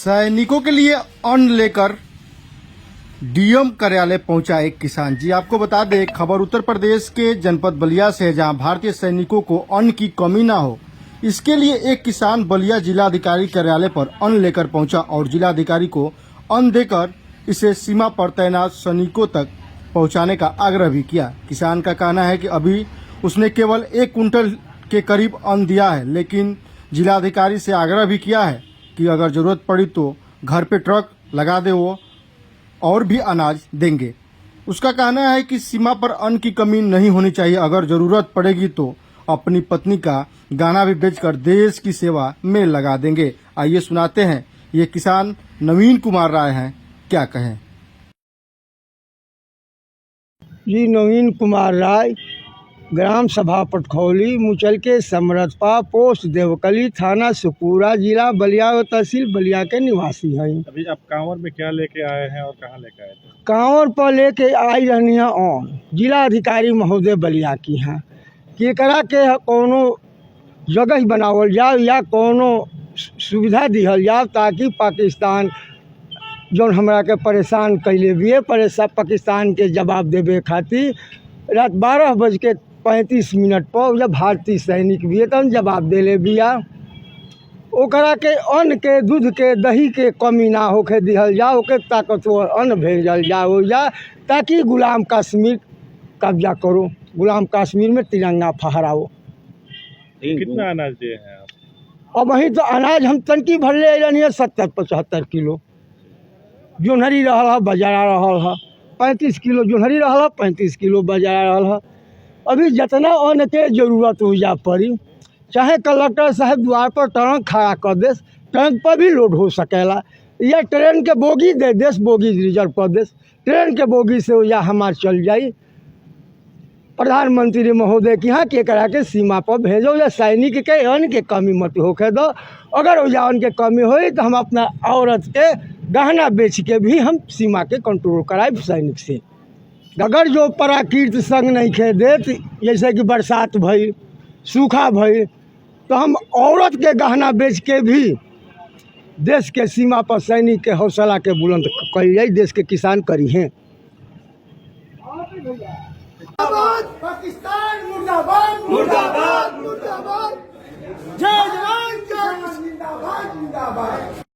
सैनिकों के लिए अन्न लेकर डीएम कार्यालय पहुंचा एक किसान। जी आपको बता दें, खबर उत्तर प्रदेश के जनपद बलिया से है, जहां भारतीय सैनिकों को अन्न की कमी ना हो, इसके लिए एक किसान बलिया जिलाधिकारी कार्यालय पर अन्न लेकर पहुंचा और जिलाधिकारी को अन्न देकर इसे सीमा पर तैनात सैनिकों तक पहुंचाने का आग्रह भी किया। किसान का कहना है कि अभी उसने केवल 1 कुंटल के करीब अन्न दिया है, लेकिन जिलाधिकारी से आग्रह भी किया है कि अगर जरूरत पड़ी तो घर पे ट्रक लगा दे, वो और भी अनाज देंगे। उसका कहना है कि सीमा पर अन्न की कमी नहीं होनी चाहिए। अगर जरूरत पड़ेगी तो अपनी पत्नी का गहना भी बेचकर देश की सेवा में लगा देंगे। आइए सुनाते हैं ये किसान नवीन कुमार राय हैं, क्या कहें। जी नवीन कुमार राय, ग्राम सभा पटखौली, मुचलके समरथपा, पोस्ट देवकली, थाना सुपूरा, जिला बलिया और तहसील बलिया के निवासी हैं। अभी आप कांवर में क्या लेके आए हैं और कहाँ लेके आए थे? कांवर पर लेके आई रहनी है और जिला अधिकारी महोदय बलिया की हैं कि करा के कोनो जगह बनावल जाओ या कोनो सुविधा दिहल जाओ, ताकि पाकिस्तान जो हमरा के परेशान कैले भी है, पाकिस्तान के जवाब देवे खातिर रात 12:35 पर जब भारतीय सैनिक भी एकदम जवाब देले बिया, ओकरा के अन्न के, दूध के, दही के कमी ना होके दिहल जाओ, ओके ताकतवर अन्न भेजल जाओ जा, ताकि गुलाम कश्मीर कब्जा करो, गुलाम कश्मीर में तिरंगा फहराओ। कितना अनाज दिए हैं आप? अब वहीं तो अनाज हम तनकी भर ले रही है 70-75 किलो जोन्हरी रहल है, बजारा रहल है 35 किलो जोन्हरी रहल है, 35 किलो बजारा रहल है। अभी जितना अन्न के जरूरत हो जा पड़ी, चाहे कलेक्टर साहब द्वार पर ट्रक खड़ा कर दे, ट्रक पर भी लोड हो सकेला, या ट्रेन के बोगी दे देस, बोगी रिजर्व कर देस, ट्रेन के बोगी से हो जा हमार चल जाई। प्रधानमंत्री महोदय के यहाँ के करा के सीमा पर भेजो, या सैनिक के अन्न के कमी मत होके दो। अगर हो जा अन्न के कमी हो तो हम अपना औरत के गहना बेच के भी हम सीमा के कंट्रोल कराए सैनिक से। अगर जो प्राकृत संग नहीं खे देत, जैसे कि बरसात भई, सूखा भई, तो हम औरत के गहना बेच के भी देश के सीमा पर सैनिक के हौसला के बुलंद करी जाए, देश के किसान करी हैं। पाकिस्तान मुर्दाबाद मुर्दाबाद मुर्दाबाद, जय जवान जय जिंदाबाद जिंदाबाद।